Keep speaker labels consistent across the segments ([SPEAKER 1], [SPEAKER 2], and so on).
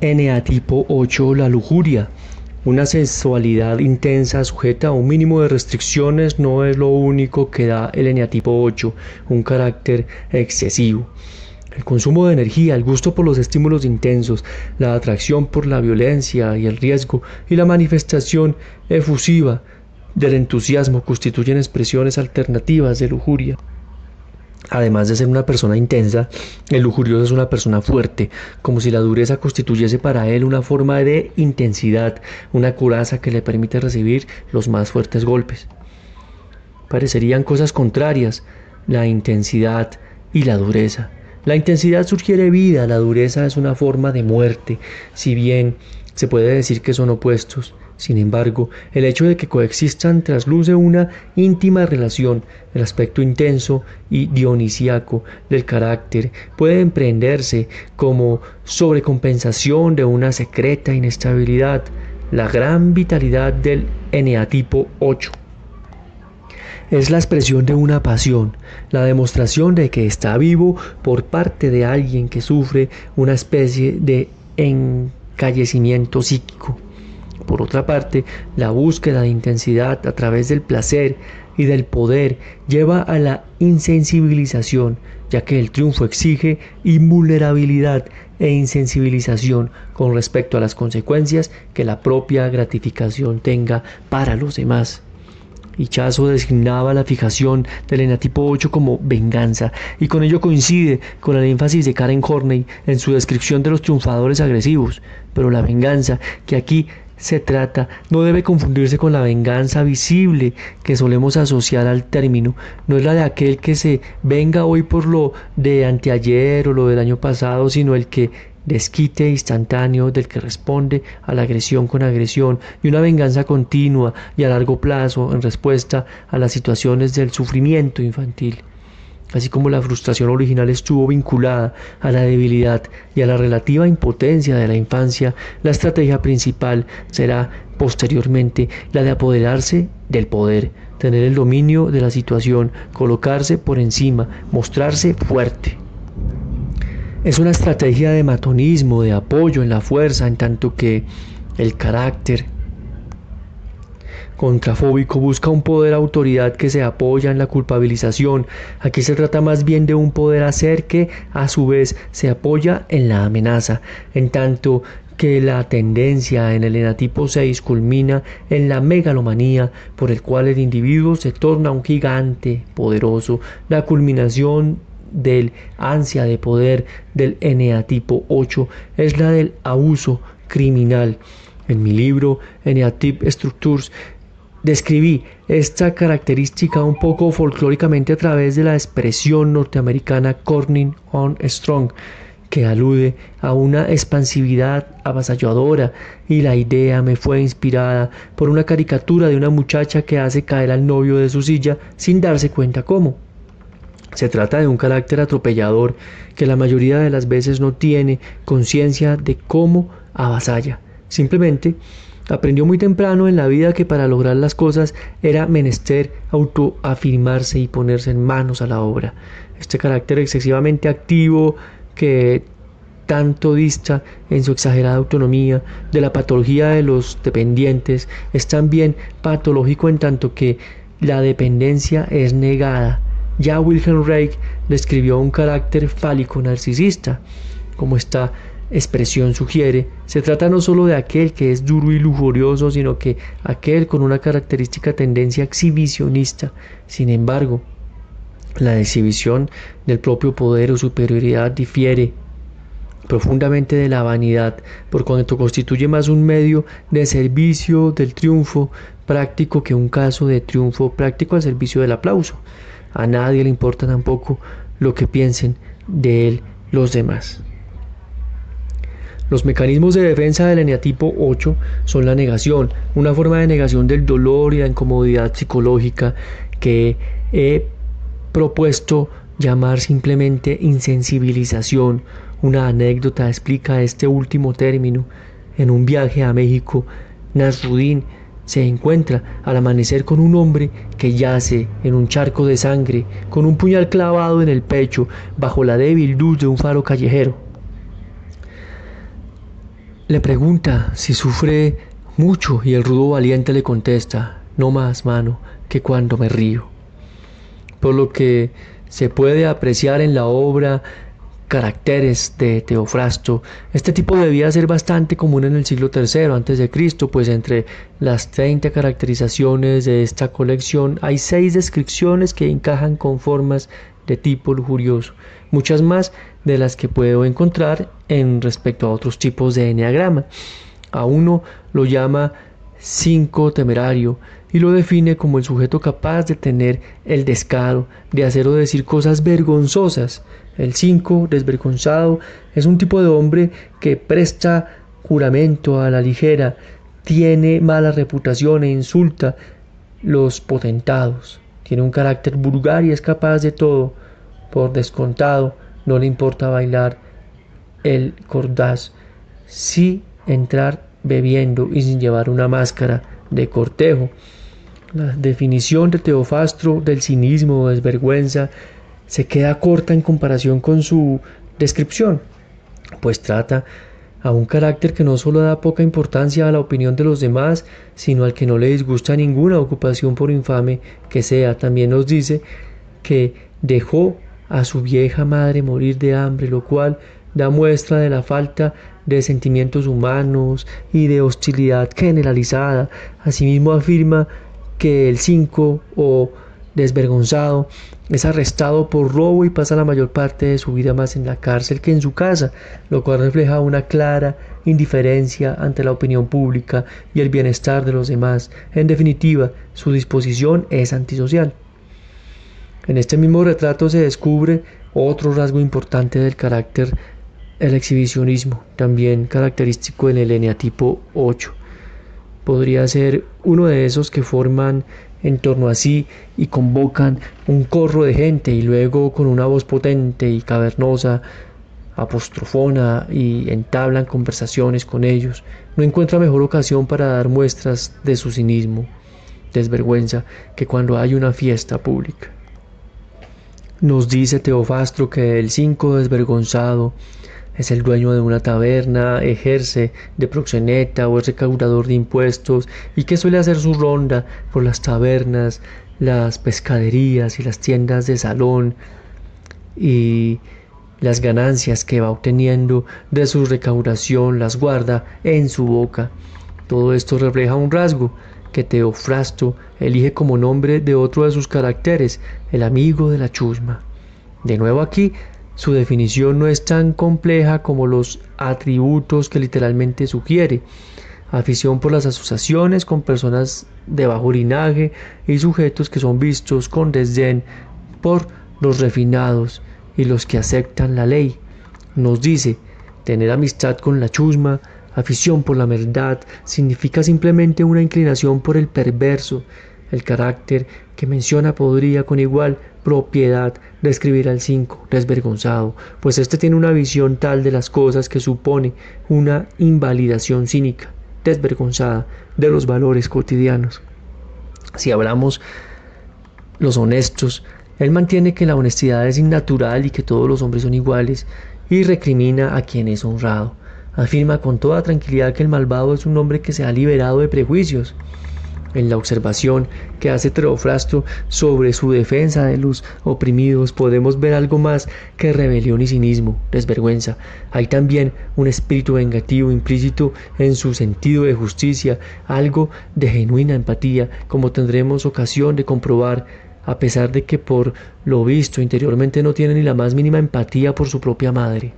[SPEAKER 1] Eneatipo 8, la lujuria. Una sensualidad intensa sujeta a un mínimo de restricciones no es lo único que da el eneatipo 8, un carácter excesivo. El consumo de energía, el gusto por los estímulos intensos, la atracción por la violencia y el riesgo y la manifestación efusiva del entusiasmo constituyen expresiones alternativas de lujuria. Además de ser una persona intensa, el lujurioso es una persona fuerte, como si la dureza constituyese para él una forma de intensidad, una coraza que le permite recibir los más fuertes golpes. Parecerían cosas contrarias, la intensidad y la dureza. La intensidad sugiere vida, la dureza es una forma de muerte, si bien se puede decir que son opuestos. Sin embargo, el hecho de que coexistan trasluce una íntima relación. El aspecto intenso y dionisíaco del carácter puede emprenderse como sobrecompensación de una secreta inestabilidad, la gran vitalidad del eneatipo 8. Es la expresión de una pasión, la demostración de que está vivo por parte de alguien que sufre una especie de encallecimiento psíquico. Por otra parte, la búsqueda de intensidad a través del placer y del poder lleva a la insensibilización, ya que el triunfo exige invulnerabilidad e insensibilización con respecto a las consecuencias que la propia gratificación tenga para los demás. Ichazo designaba la fijación del eneatipo 8 como venganza, y con ello coincide con el énfasis de Karen Horney en su descripción de los triunfadores agresivos. Pero la venganza que aquí se trata no debe confundirse con la venganza visible que solemos asociar al término. No es la de aquel que se venga hoy por lo de anteayer o lo del año pasado, sino el que desquite instantáneo del que responde a la agresión con agresión, y una venganza continua y a largo plazo en respuesta a las situaciones del sufrimiento infantil. Así como la frustración original estuvo vinculada a la debilidad y a la relativa impotencia de la infancia, la estrategia principal será posteriormente la de apoderarse del poder, tener el dominio de la situación, colocarse por encima, mostrarse fuerte. Es una estrategia de matonismo, de apoyo en la fuerza, en tanto que el carácter contrafóbico busca un poder autoridad que se apoya en la culpabilización. Aquí se trata más bien de un poder hacer que a su vez se apoya en la amenaza, en tanto que la tendencia en el eneatipo 6 culmina en la megalomanía, por el cual el individuo se torna un gigante poderoso. La culminación del ansia de poder del eneatipo 8 es la del abuso criminal. En mi libro Eneatype Structures describí esta característica un poco folclóricamente a través de la expresión norteamericana "Corning on Strong", que alude a una expansividad avasalladora, y la idea me fue inspirada por una caricatura de una muchacha que hace caer al novio de su silla sin darse cuenta cómo. Se trata de un carácter atropellador que la mayoría de las veces no tiene conciencia de cómo avasalla. Simplemente aprendió muy temprano en la vida que para lograr las cosas era menester autoafirmarse y ponerse en manos a la obra. Este carácter excesivamente activo, que tanto dista en su exagerada autonomía de la patología de los dependientes, es también patológico en tanto que la dependencia es negada. Ya Wilhelm Reich describió un carácter fálico narcisista. Como esta expresión sugiere, se trata no solo de aquel que es duro y lujurioso, sino que aquel con una característica tendencia exhibicionista. Sin embargo, la exhibición del propio poder o superioridad difiere profundamente de la vanidad, por cuanto constituye más un medio de servicio del triunfo práctico que un caso de triunfo práctico al servicio del aplauso. A nadie le importa tampoco lo que piensen de él los demás. Los mecanismos de defensa del eneatipo 8 son la negación, una forma de negación del dolor y la incomodidad psicológica que he propuesto llamar simplemente insensibilización. Una anécdota explica este último término. En un viaje a México, Nasruddin se encuentra al amanecer con un hombre que yace en un charco de sangre, con un puñal clavado en el pecho, bajo la débil luz de un faro callejero. Le pregunta si sufre mucho y el rudo valiente le contesta, no más, mano, que cuando me río. Por lo que se puede apreciar en la obra caracteres de Teofrasto. Este tipo debía ser bastante común en el siglo III a.C., pues entre las 30 caracterizaciones de esta colección hay 6 descripciones que encajan con formas de tipo lujurioso, muchas más de las que puedo encontrar en respecto a otros tipos de eneagrama. A uno lo llama 5 temerario y lo define como el sujeto capaz de tener el descaro de hacer o decir cosas vergonzosas. El 5 desvergonzado es un tipo de hombre que presta juramento a la ligera, tiene mala reputación e insulta los potentados, tiene un carácter vulgar y es capaz de todo. Por descontado, no le importa bailar el cordaz, sí entrar bebiendo y sin llevar una máscara de cortejo. La definición de Teofrasto del cinismo o desvergüenza se queda corta en comparación con su descripción, pues trata a un carácter que no solo da poca importancia a la opinión de los demás, sino al que no le disgusta ninguna ocupación por infame que sea. También nos dice que dejó a su vieja madre morir de hambre, lo cual da muestra de la falta de sentimientos humanos y de hostilidad generalizada. Asimismo afirma que el 5 o desvergonzado es arrestado por robo y pasa la mayor parte de su vida más en la cárcel que en su casa, lo cual refleja una clara indiferencia ante la opinión pública y el bienestar de los demás. En definitiva, su disposición es antisocial. En este mismo retrato se descubre otro rasgo importante del carácter, el exhibicionismo, también característico del eneatipo 8. Podría ser uno de esos que forman en torno a sí y convocan un corro de gente y luego con una voz potente y cavernosa apostrofona y entablan conversaciones con ellos. No encuentra mejor ocasión para dar muestras de su cinismo, desvergüenza, que cuando hay una fiesta pública. Nos dice Teofrasto que el 5 desvergonzado es el dueño de una taberna, ejerce de proxeneta o es recaudador de impuestos y que suele hacer su ronda por las tabernas, las pescaderías y las tiendas de salón, y las ganancias que va obteniendo de su recaudación las guarda en su boca. Todo esto refleja un rasgo que Teofrasto elige como nombre de otro de sus caracteres, el amigo de la chusma. De nuevo aquí, su definición no es tan compleja como los atributos que literalmente sugiere: afición por las asociaciones con personas de bajo linaje y sujetos que son vistos con desdén por los refinados y los que aceptan la ley. Nos dice, tener amistad con la chusma, afición por la maldad, significa simplemente una inclinación por el perverso. El carácter que menciona podría con igual propiedad describir al 5 desvergonzado, pues este tiene una visión tal de las cosas que supone una invalidación cínica, desvergonzada de los valores cotidianos. Si hablamos los honestos, él mantiene que la honestidad es innatural y que todos los hombres son iguales, y recrimina a quien es honrado. Afirma con toda tranquilidad que el malvado es un hombre que se ha liberado de prejuicios. En la observación que hace Teofrasto sobre su defensa de los oprimidos podemos ver algo más que rebelión y cinismo, desvergüenza. Hay también un espíritu vengativo implícito en su sentido de justicia, algo de genuina empatía, como tendremos ocasión de comprobar, a pesar de que por lo visto interiormente no tiene ni la más mínima empatía por su propia madre.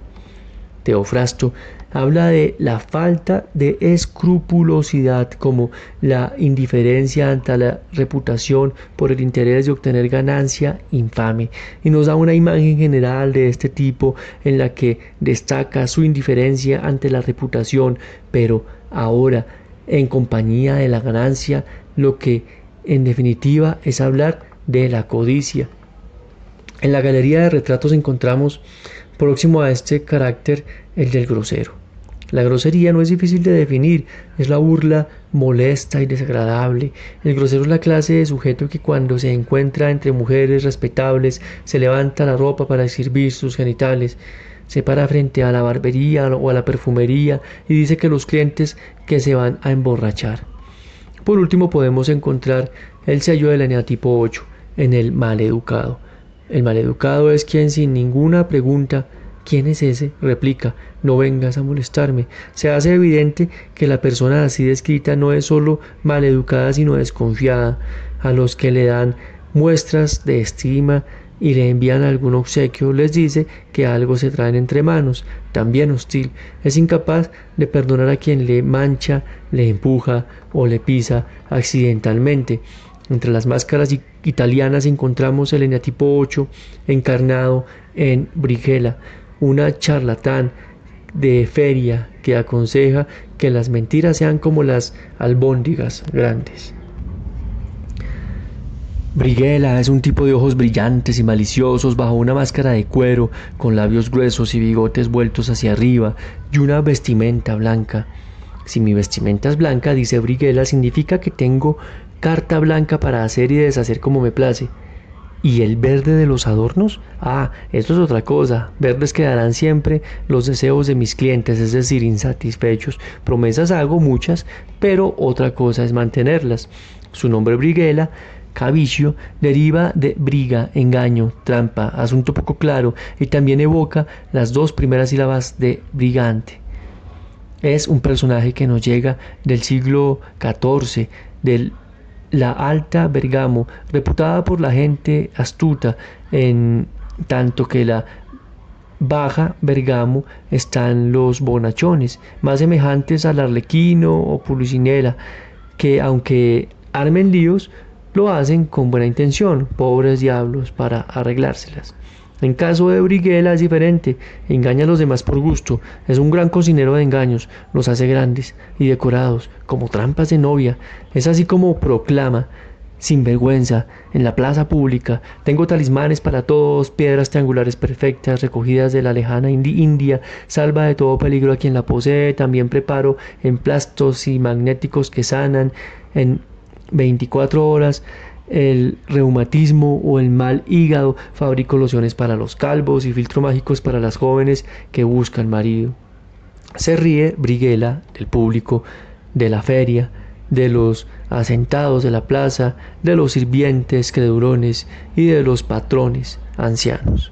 [SPEAKER 1] Teofrasto habla de la falta de escrupulosidad como la indiferencia ante la reputación por el interés de obtener ganancia infame, y nos da una imagen general de este tipo en la que destaca su indiferencia ante la reputación, pero ahora en compañía de la ganancia, lo que en definitiva es hablar de la codicia. En la galería de retratos encontramos próximo a este carácter el del grosero. La grosería no es difícil de definir, es la burla molesta y desagradable. El grosero es la clase de sujeto que cuando se encuentra entre mujeres respetables se levanta la ropa para exhibir sus genitales. Se para frente a la barbería o a la perfumería y dice que los clientes que se van a emborrachar. Por último podemos encontrar el sello del eneatipo 8 en el maleducado. El maleducado es quien sin ninguna pregunta ¿quién es ese? Replica, no vengas a molestarme. Se hace evidente que la persona así descrita no es solo maleducada sino desconfiada. A los que le dan muestras de estima y le envían algún obsequio les dice que algo se traen entre manos, también hostil. Es incapaz de perdonar a quien le mancha, le empuja o le pisa accidentalmente. Entre las máscaras italianas encontramos el eneatipo 8 encarnado en Brighella, una charlatán de feria que aconseja que las mentiras sean como las albóndigas grandes. Brighella es un tipo de ojos brillantes y maliciosos bajo una máscara de cuero, con labios gruesos y bigotes vueltos hacia arriba, y una vestimenta blanca. Si mi vestimenta es blanca, dice Brighella, significa que tengo carta blanca para hacer y deshacer como me place. ¿Y el verde de los adornos? Esto es otra cosa. Verdes quedarán siempre los deseos de mis clientes, es decir, insatisfechos. Promesas hago muchas, pero otra cosa es mantenerlas. Su nombre Brighella, Cavicio, deriva de briga, engaño, trampa, asunto poco claro, y también evoca las dos primeras sílabas de brigante. Es un personaje que nos llega del siglo XIV, de la Alta Bergamo, reputada por la gente astuta, en tanto que la Baja Bergamo están los bonachones, más semejantes al arlequino o Pulcinella, que aunque armen líos, lo hacen con buena intención, pobres diablos, para arreglárselas. En caso de Brighella es diferente, engaña a los demás por gusto, es un gran cocinero de engaños, los hace grandes y decorados, como trampas de novia, es así como proclama, sin vergüenza, en la plaza pública, tengo talismanes para todos, piedras triangulares perfectas, recogidas de la lejana India, salva de todo peligro a quien la posee, también preparo emplastos y magnéticos que sanan en 24 horas el reumatismo o el mal hígado, fabrico lociones para los calvos y filtros mágicos para las jóvenes que buscan marido. Se ríe Brighella del público, de la feria, de los asentados de la plaza, de los sirvientes credulones y de los patrones ancianos.